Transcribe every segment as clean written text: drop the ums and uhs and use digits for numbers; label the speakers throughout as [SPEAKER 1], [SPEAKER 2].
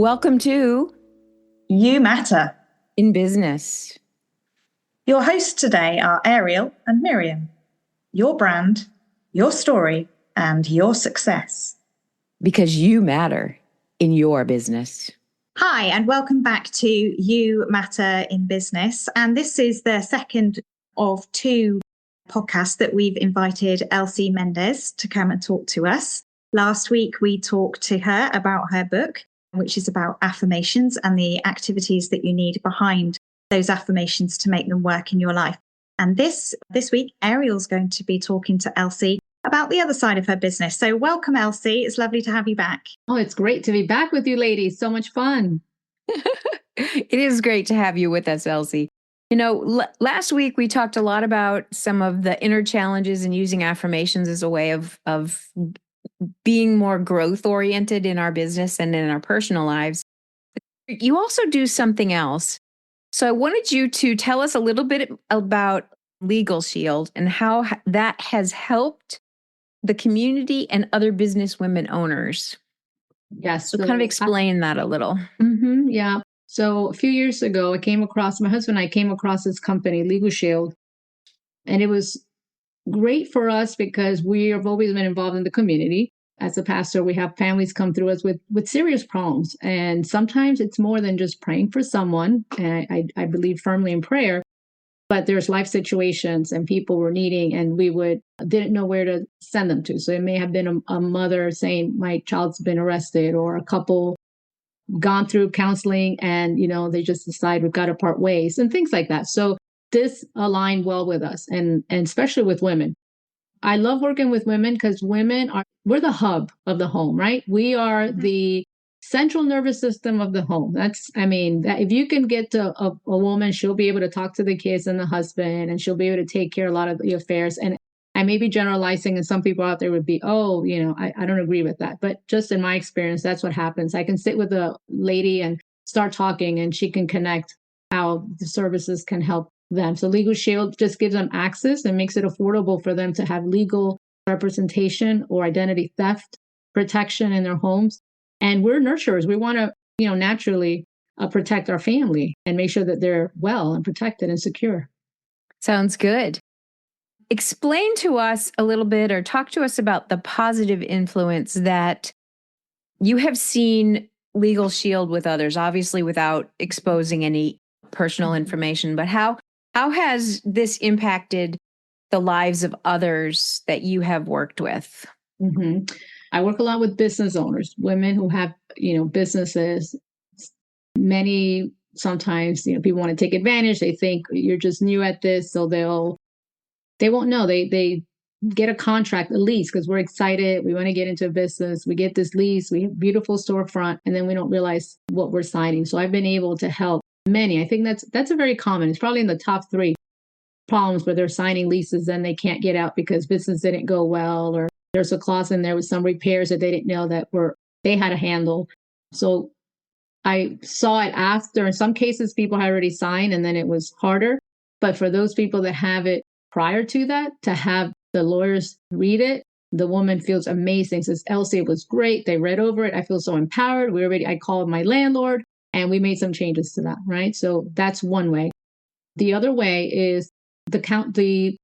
[SPEAKER 1] Welcome to
[SPEAKER 2] You Matter.
[SPEAKER 1] In Business.
[SPEAKER 2] Your hosts today are Ariel and Miriam. Your brand, your story, and your success.
[SPEAKER 1] Because you matter in your business.
[SPEAKER 2] Hi, and welcome back to You Matter in Business. And this is the second of two podcasts that we've invited Elsie Mendes to come and talk to us. Last week, we talked to her about her book, which is about affirmations and the activities that you need behind those affirmations to make them work in your life. And this week, Ariel's going to be talking to Elsie about the other side of her business. So welcome, Elsie. It's lovely to have you back.
[SPEAKER 3] Oh, it's great to be back with you ladies. So much fun.
[SPEAKER 1] It is great to have you with us, Elsie. You know, last week we talked a lot about some of the inner challenges in using affirmations as a way of being more growth oriented in our business and in our personal lives. You also do something else. So I wanted you to tell us a little bit about LegalShield and how that has helped the community and other business women owners.
[SPEAKER 3] Yes.
[SPEAKER 1] So kind of explain that a little.
[SPEAKER 3] Yeah. So a few years ago, my husband and I came across this company, LegalShield, and it was great for us because we have always been involved in the community. As a pastor, we have families come through us with serious problems. And sometimes it's more than just praying for someone. And I believe firmly in prayer, but there's life situations and people were needing, and we didn't know where to send them to. So it may have been a mother saying, my child's been arrested, or a couple gone through counseling and, they just decide we've got to part ways and things like that. So this aligned well with us, and especially with women. I love working with women because we're the hub of the home, right? We are the central nervous system of the home. If you can get to a woman, she'll be able to talk to the kids and the husband, and she'll be able to take care of a lot of the affairs. And I may be generalizing, and some people out there would be, I don't agree with that. But just in my experience, that's what happens. I can sit with a lady and start talking, and she can connect how the services can help them. So LegalShield just gives them access and makes it affordable for them to have legal representation or identity theft protection in their homes. And we're nurturers. We want to, naturally protect our family and make sure that they're well and protected and secure.
[SPEAKER 1] Sounds good. Explain to us a little bit, or talk to us about the positive influence that you have seen LegalShield with others, obviously without exposing any personal information, but how has this impacted the lives of others that you have worked with?
[SPEAKER 3] I work a lot with business owners, women who have, businesses. Many, sometimes, people want to take advantage. They think you're just new at this, so they won't know. They get a contract, a lease, because we're excited. We want to get into a business. We get this lease. We have a beautiful storefront, and then we don't realize what we're signing. So I've been able to help many. I think that's a very common. It's probably in the top 3 problems where they're signing leases and they can't get out because business didn't go well, or there's a clause in there with some repairs that they didn't know that they had to handle. So I saw it after. In some cases, people had already signed and then it was harder. But for those people that have it prior to that, to have the lawyers read it, the woman feels amazing. Says, Elsie, it was great. They read over it. I feel so empowered. I called my landlord and we made some changes to that, right? So that's one way. The other way is the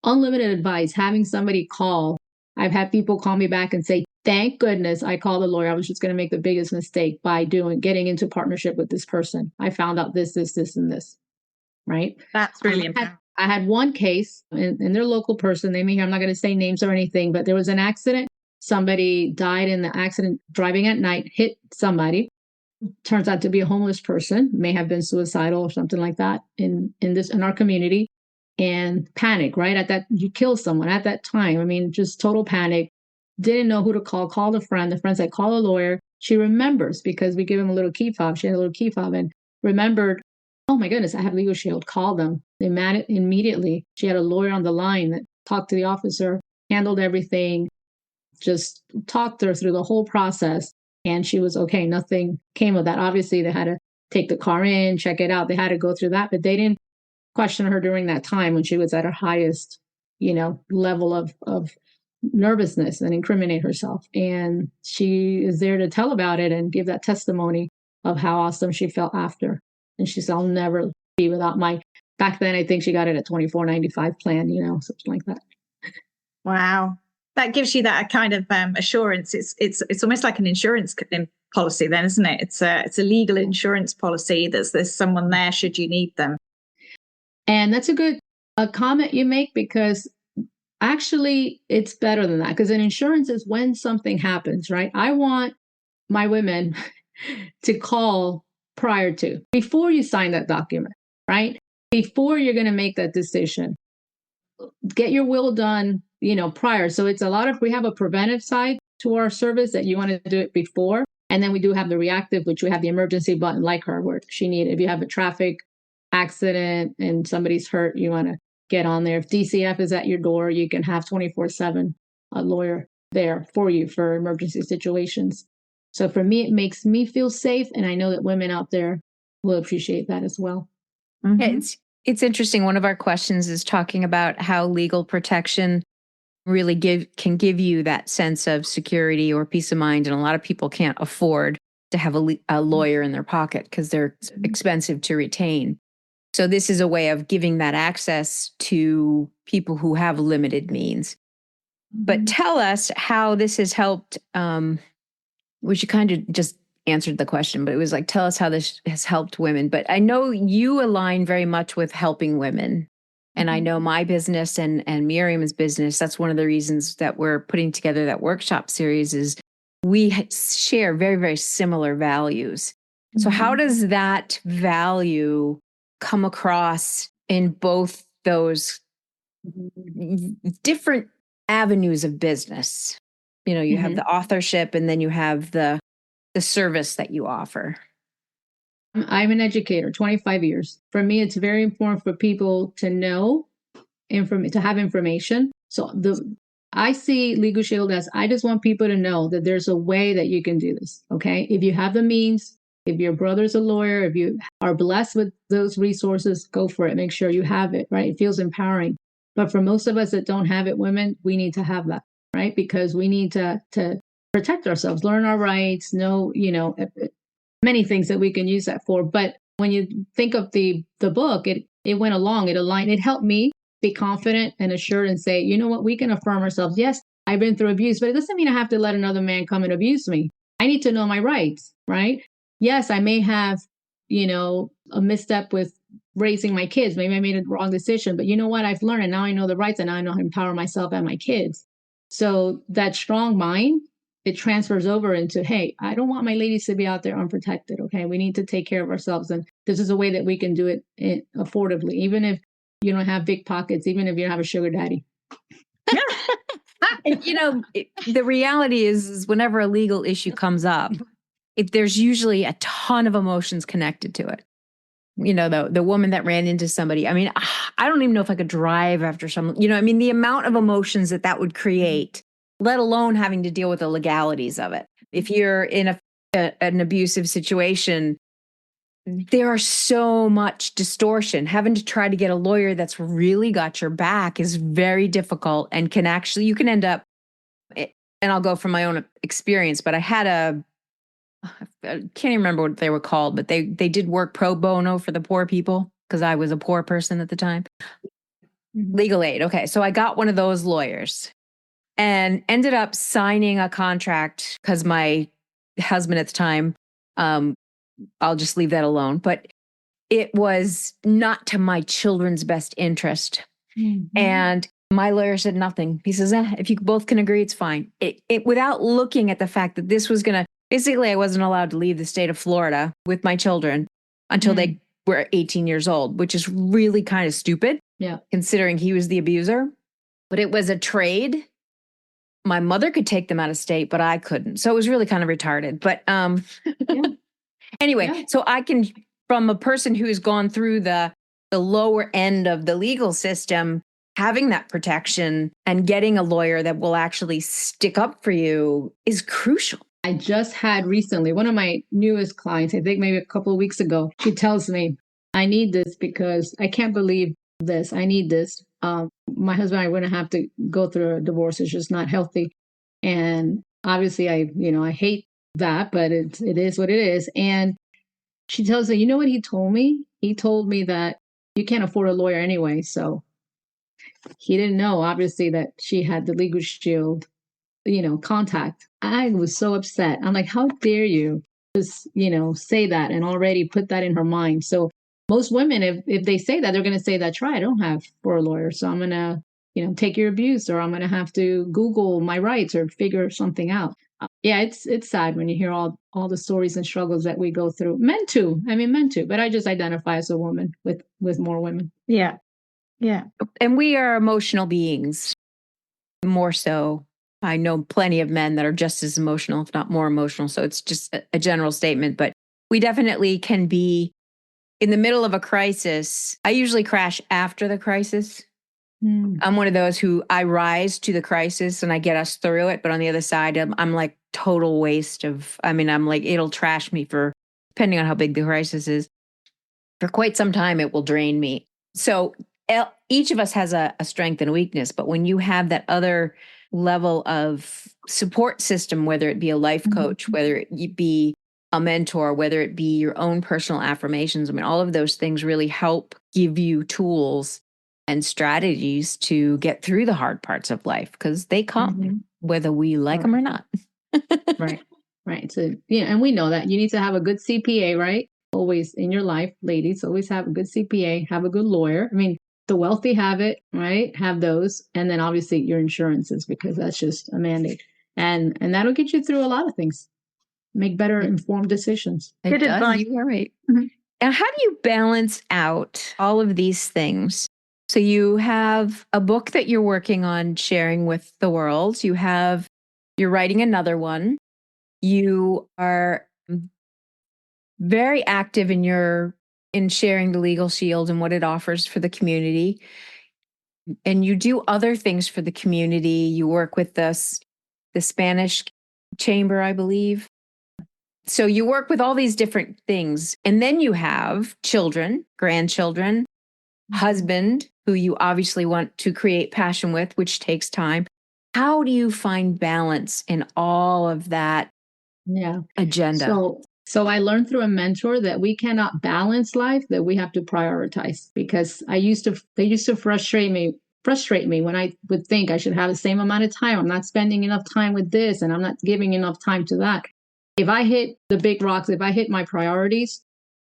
[SPEAKER 3] unlimited advice, having somebody call. I've had people call me back and say, thank goodness I called the lawyer. I was just going to make the biggest mistake by getting into partnership with this person. I found out this, and this, right?
[SPEAKER 2] That's really important.
[SPEAKER 3] I had one case, and they're a local person. I'm not going to say names or anything, but there was an accident. Somebody died in the accident driving at night, hit somebody. Turns out to be a homeless person, may have been suicidal or something like that in our community. And panic, right? You kill someone at that time. Just total panic. Didn't know who to call. Called a friend. The friend said, call a lawyer. She remembers because we give him a little key fob. She had a little key fob and remembered, oh my goodness, I have LegalShield. Call them. They met it immediately. She had a lawyer on the line that talked to the officer, handled everything, just talked her through the whole process. And she was okay. Nothing came of that. Obviously, they had to take the car in, check it out. They had to go through that, but they didn't question her during that time when she was at her highest, level of nervousness and incriminate herself. And she is there to tell about it and give that testimony. of how awesome she felt after. And she said, I'll never be without my, back then, I think she got it at $24.95 plan, something like that.
[SPEAKER 2] Wow. That gives you that kind of assurance. It's almost like an insurance policy then, isn't it? It's a legal insurance policy. There's someone there should you need them.
[SPEAKER 3] And that's a good comment you make, because actually it's better than that. Because an insurance is when something happens, right? I want my women to call prior to, before you sign that document, right? Before you're going to make that decision, get your will done, prior. So it's we have a preventive side to our service that you want to do it before. And then we do have the reactive, which we have the emergency button like her, where she needed. If you have a traffic accident and somebody's hurt, you want to get on there. If DCF is at your door, you can have 24/7 a lawyer there for you for emergency situations. So for me, it makes me feel safe. And I know that women out there will appreciate that as well.
[SPEAKER 1] Mm-hmm. Yeah, it's interesting. One of our questions is talking about how legal protection really can give you that sense of security or peace of mind. And a lot of people can't afford to have a lawyer in their pocket because they're expensive to retain. So this is a way of giving that access to people who have limited means. But tell us how this has helped, which you kind of just answered the question, but it was like, tell us how this has helped women. But I know you align very much with helping women. And I know my business and Miriam's business, that's one of the reasons that we're putting together that workshop series is we share very, very similar values. So how does that value come across in both those different avenues of business? You have the authorship and then you have the service that you offer.
[SPEAKER 3] I'm an educator, 25 years. For me, it's very important for people to know, to have information. So I see LegalShield as, I just want people to know that there's a way that you can do this, okay? If you have the means, if your brother's a lawyer, if you are blessed with those resources, go for it. Make sure you have it, right? It feels empowering. But for most of us that don't have it, women, we need to have that, right? Because we need to protect ourselves, learn our rights, know, many things that we can use that for. But when you think of the book, it went along, it aligned, it helped me be confident and assured and say, you know what, we can affirm ourselves. Yes, I've been through abuse, but it doesn't mean I have to let another man come and abuse me. I need to know my rights, right? Yes, I may have, a misstep with raising my kids. Maybe I made a wrong decision, but you know what? I've learned and now I know the rights and now I know how to empower myself and my kids. So that strong mind, it transfers over into, hey, I don't want my ladies to be out there unprotected. Okay, we need to take care of ourselves. And this is a way that we can do it affordably, even if you don't have big pockets, even if you don't have a sugar daddy.
[SPEAKER 1] The reality is whenever a legal issue comes up, there's usually a ton of emotions connected to it. The woman that ran into somebody. I mean, I don't even know if I could drive after someone, the amount of emotions that would create, let alone having to deal with the legalities of it. If you're in an abusive situation, there are so much distortion. Having to try to get a lawyer that's really got your back is very difficult and you can end up, and I'll go from my own experience, but I had I can't even remember what they were called, but they did work pro bono for the poor people because I was a poor person at the time. Legal aid. Okay. So I got one of those lawyers and ended up signing a contract because my husband at the time, I'll just leave that alone, but it was not to my children's best interest. And my lawyer said nothing. He says, if you both can agree, it's fine. It without looking at the fact that this was going to, basically, I wasn't allowed to leave the state of Florida with my children until they were 18 years old, which is really kind of stupid, considering he was the abuser. But it was a trade. My mother could take them out of state, but I couldn't. So it was really kind of retarded. But anyway, so I can, from a person who's gone through the lower end of the legal system, having that protection and getting a lawyer that will actually stick up for you is crucial.
[SPEAKER 3] I just had recently one of my newest clients, I think maybe a couple of weeks ago, she tells me, I need this because I can't believe this. I need this. My husband and I wouldn't have to go through a divorce. It's just not healthy. And obviously I hate that, but it is what it is. And She tells her, you know what he told me? He told me that you can't afford a lawyer anyway. So he didn't know, obviously, that she had the LegalShield, contact. I was so upset. I'm like, how dare you just, say that and already put that in her mind. So most women, if they say that, they're going to say, that's right, I don't have for a lawyer. So I'm going to, take your abuse, or I'm going to have to Google my rights or figure something out. Yeah, it's sad when you hear all the stories and struggles that we go through. Men too. I mean, men too. But I just identify as a woman with more women.
[SPEAKER 2] Yeah. Yeah.
[SPEAKER 1] And we are emotional beings, more so. I know plenty of men that are just as emotional, if not more emotional. So it's just a general statement, but we definitely can be in the middle of a crisis. I usually crash after the crisis. I'm one of those who I rise to the crisis and I get us through it. But on the other side, I'm like total waste of, I'm like, it'll trash me for, depending on how big the crisis is, for quite some time, it will drain me. So each of us has a strength and a weakness. But when you have that other level of support system, whether it be a life coach, whether it be a mentor, whether it be your own personal affirmations, I mean, all of those things really help give you tools and strategies to get through the hard parts of life, because they come whether we like them or not.
[SPEAKER 3] Right. So, and we know that you need to have a good CPA, right? Always in your life, ladies, always have a good CPA, have a good lawyer. I mean, the wealthy have it, right? Have those. And then obviously your insurances, because that's just a mandate. And that'll get you through a lot of things. Make better informed decisions.
[SPEAKER 2] Good advice.
[SPEAKER 1] You are right. Now, how do you balance out all of these things? So you have a book that you're working on sharing with the world. You're writing another one. You are very active in sharing the LegalShield and what it offers for the community. And you do other things for the community. You work with the Spanish Chamber, I believe. So you work with all these different things. And then you have children, grandchildren, husband, who you obviously want to create passion with, which takes time. How do you find balance in all of that agenda?
[SPEAKER 3] So I learned through a mentor that we cannot balance life, that we have to prioritize, because they used to frustrate me when I would think I should have the same amount of time. I'm not spending enough time with this and I'm not giving enough time to that. If I hit the big rocks, if I hit my priorities,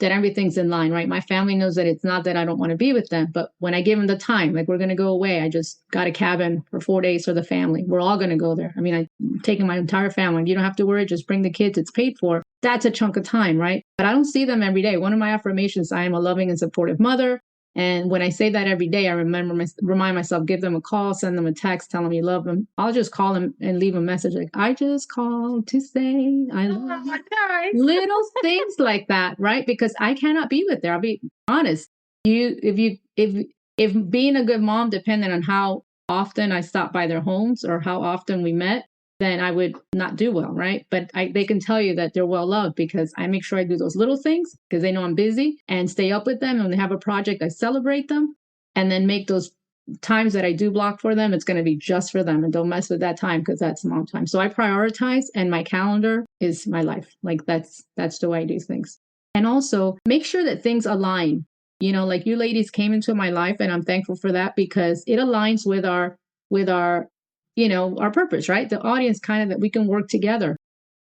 [SPEAKER 3] then everything's in line, right? My family knows that it's not that I don't want to be with them, but when I give them the time, like we're going to go away, I just got a cabin for 4 days for the family. We're all going to go there. I mean, I'm taking my entire family. You don't have to worry. Just bring the kids. It's paid for. That's a chunk of time, right? But I don't see them every day. One of my affirmations, I am a loving and supportive mother. And when I say that every day, I remind myself, give them a call, send them a text, tell them you love them. I'll just call them and leave a message like, I just called to say I love you. Little things like that, right? Because I cannot be with her. I'll be honest. If being a good mom depended on how often I stopped by their homes or how often we met, then I would not do well, right? But they can tell you that they're well loved because I make sure I do those little things because they know I'm busy, and stay up with them. And when they have a project, I celebrate them, and then make those times that I do block for them, it's going to be just for them, and don't mess with that time because that's mom time. So I prioritize, and my calendar is my life. Like that's the way I do things. And also make sure that things align. Like you ladies came into my life, and I'm thankful for that because it aligns with our our purpose, right? The audience kind of that we can work together.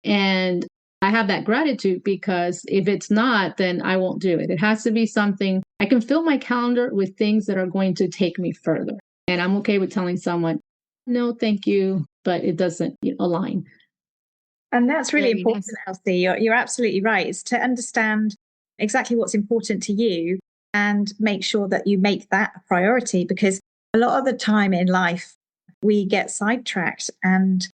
[SPEAKER 3] And I have that gratitude because if it's not, then I won't do it. It has to be something I can fill my calendar with things that are going to take me further. And I'm okay with telling someone, no, thank you, but it doesn't align.
[SPEAKER 2] And that's really important, Elsie. You're absolutely right. It's to understand exactly what's important to you and make sure that you make that a priority, because a lot of the time in life, we get sidetracked and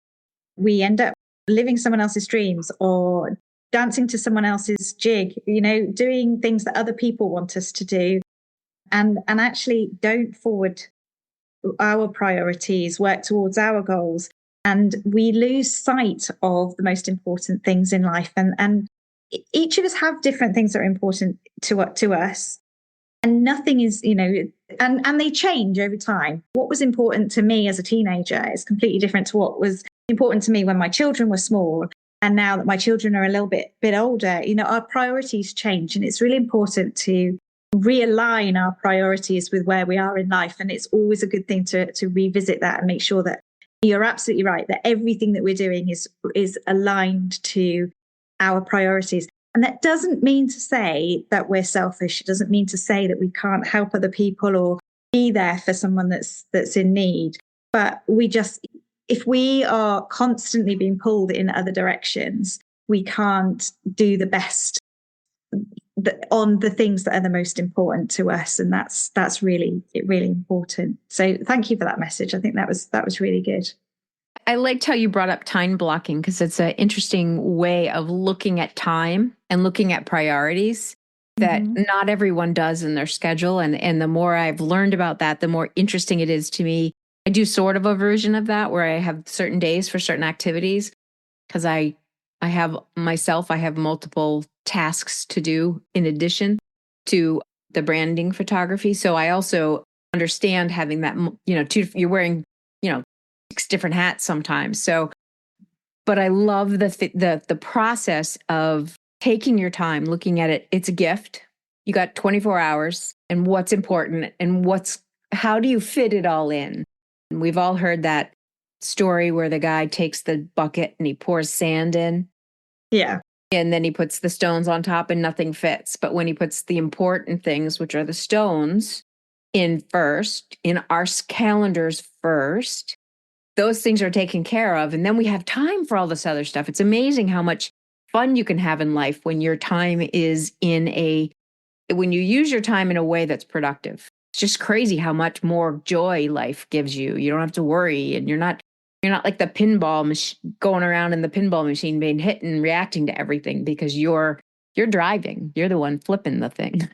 [SPEAKER 2] we end up living someone else's dreams or dancing to someone else's jig, doing things that other people want us to do, and actually don't forward our priorities, work towards our goals. And we lose sight of the most important things in life. And each of us have different things that are important to us. And nothing is, and they change over time. What was important to me as a teenager is completely different to what was important to me when my children were small. And now that my children are a little bit older, our priorities change, and it's really important to realign our priorities with where we are in life. And it's always a good thing to revisit that and make sure that you're absolutely right, that everything that we're doing is aligned to our priorities. And that doesn't mean to say that we're selfish. It doesn't mean to say that we can't help other people or be there for someone that's in need. But if we are constantly being pulled in other directions, we can't do the best on the things that are the most important to us. And that's really important. So thank you for that message. I think that was really good.
[SPEAKER 1] I liked how you brought up time blocking, because it's an interesting way of looking at time and looking at priorities that not everyone does in their schedule. And the more I've learned about that, the more interesting it is to me. I do sort of a version of that where I have certain days for certain activities, because I have multiple tasks to do in addition to the branding photography. So I also understand having that, you're wearing, 6 different hats sometimes. So, but I love the process of taking your time, looking at it. It's a gift. You got 24 hours, and what's important and how do you fit it all in? And we've all heard that story where the guy takes the bucket and he pours sand in.
[SPEAKER 2] Yeah.
[SPEAKER 1] And then he puts the stones on top and nothing fits. But when he puts the important things, which are the stones, in first, in our calendars first, those things are taken care of. And then we have time for all this other stuff. It's amazing how much fun you can have in life when your time is when you use your time in a way that's productive. It's just crazy how much more joy life gives you. You don't have to worry, and you're not like the pinball machine going around in the pinball machine being hit and reacting to everything, because you're driving. You're the one flipping the thing.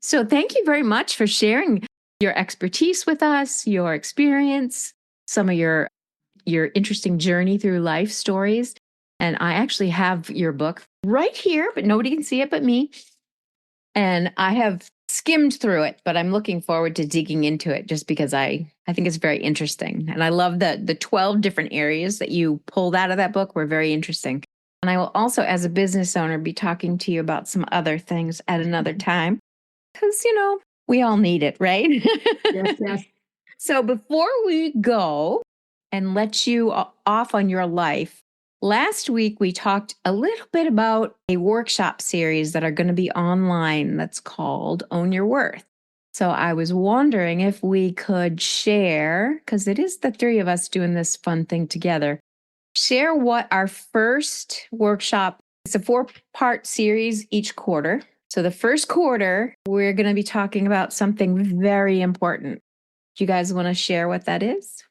[SPEAKER 1] So thank you very much for sharing your expertise with us, your experience, some of your interesting journey through life stories. And I actually have your book right here, but nobody can see it but me. And I have skimmed through it, but I'm looking forward to digging into it, just because I think it's very interesting. And I love the 12 different areas that you pulled out of that book were very interesting. And I will also, as a business owner, be talking to you about some other things at another time, because, we all need it, right?
[SPEAKER 3] Yes.
[SPEAKER 1] So before we go and let you off on your life, last week we talked a little bit about a workshop series that are going to be online that's called Own Your Worth. So I was wondering if we could share, because it is the 3 of us doing this fun thing together, share what our first workshop, it's a 4-part series each quarter. So the first quarter, we're going to be talking about something very important. Do you guys want to share what that is?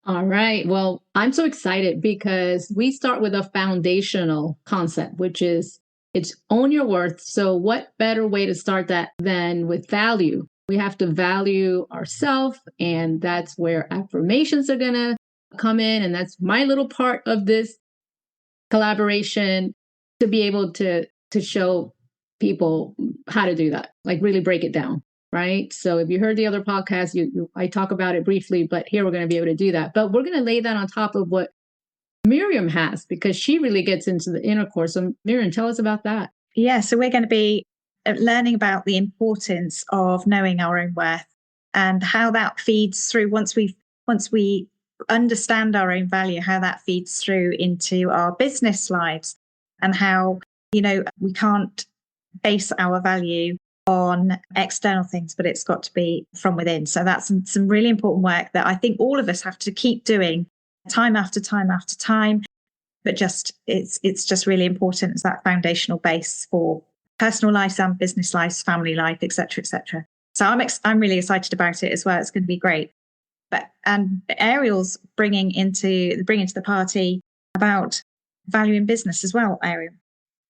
[SPEAKER 3] All right. Well, I'm so excited because we start with a foundational concept, which is it's own your worth. So what better way to start that than with value? We have to value ourselves, and that's where affirmations are going to come in. And that's my little part of this collaboration, to be able to show people how to do that, like really break it down. Right. So if you heard the other podcast, I talk about it briefly, but here we're going to be able to do that. But we're going to lay that on top of what Miriam has, because she really gets into the inner core. So Miriam, tell us about that.
[SPEAKER 2] Yeah. So we're going to be learning about the importance of knowing our own worth and how that feeds through once we understand our own value, how that feeds through into our business lives, and how, we can't base our value on external things, but it's got to be from within. So that's some really important work that I think all of us have to keep doing time after time after time. But it's just really important as that foundational base for personal lives and business lives, family life, etc., etc. So I'm really excited about it as well. It's going to be great. And Ariel's bringing into the party about value in business as well, Ariel.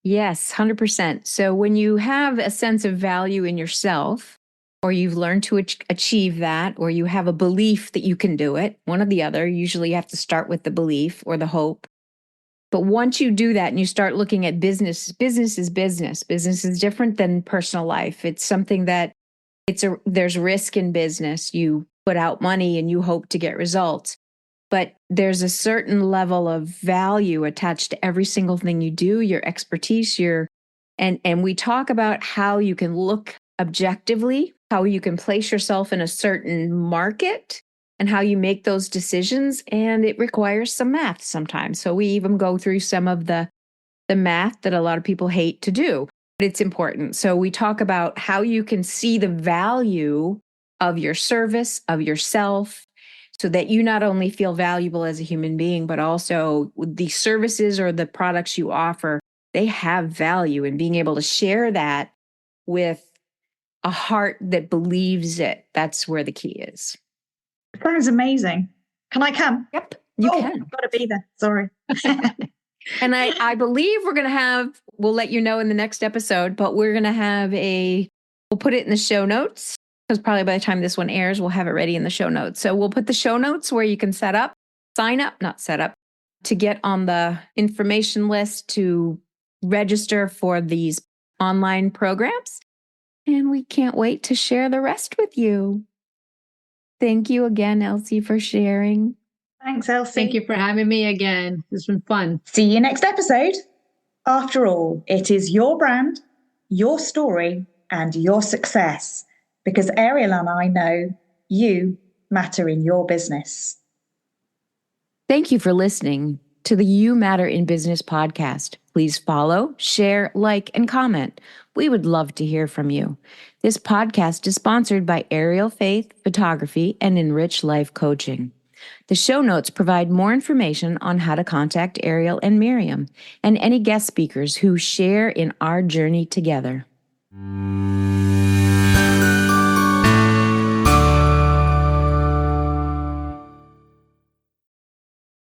[SPEAKER 1] Yes, 100%. So when you have a sense of value in yourself, or you've learned to achieve that, or you have a belief that you can do it, one or the other, usually you have to start with the belief or the hope. But once you do that and you start looking at business is business. Business is different than personal life. It's something that there's risk in business. You put out money and you hope to get results. but there's a certain level of value attached to every single thing you do, your expertise, and we talk about how you can look objectively, how you can place yourself in a certain market, and how you make those decisions. And it requires some math sometimes. So we even go through some of the math that a lot of people hate to do, but it's important. So we talk about how you can see the value of your service, of yourself, so that you not only feel valuable as a human being, but also the services or the products you offer, they have value, and being able to share that with a heart that believes it. That's where the key is.
[SPEAKER 2] Sounds amazing. Can I come?
[SPEAKER 1] Yep, you can.
[SPEAKER 2] I've got to be there. Sorry.
[SPEAKER 1] And I believe we'll let you know in the next episode, but we'll put it in the show notes, because probably by the time this one airs, we'll have it ready in the show notes. So we'll put the show notes where you can to get on the information list to register for these online programs. And we can't wait to share the rest with you. Thank you again, Elsie, for sharing.
[SPEAKER 2] Thanks, Elsie.
[SPEAKER 3] Thank you for having me again. It's been fun.
[SPEAKER 2] See you next episode. After all, it is your brand, your story, and your success. Because Ariel and I know you matter in your business.
[SPEAKER 1] Thank you for listening to the You Matter in Business podcast. Please follow, share, like, and comment. We would love to hear from you. This podcast is sponsored by Ariel Faith Photography and Enrich Life Coaching. The show notes provide more information on how to contact Ariel and Miriam and any guest speakers who share in our journey together.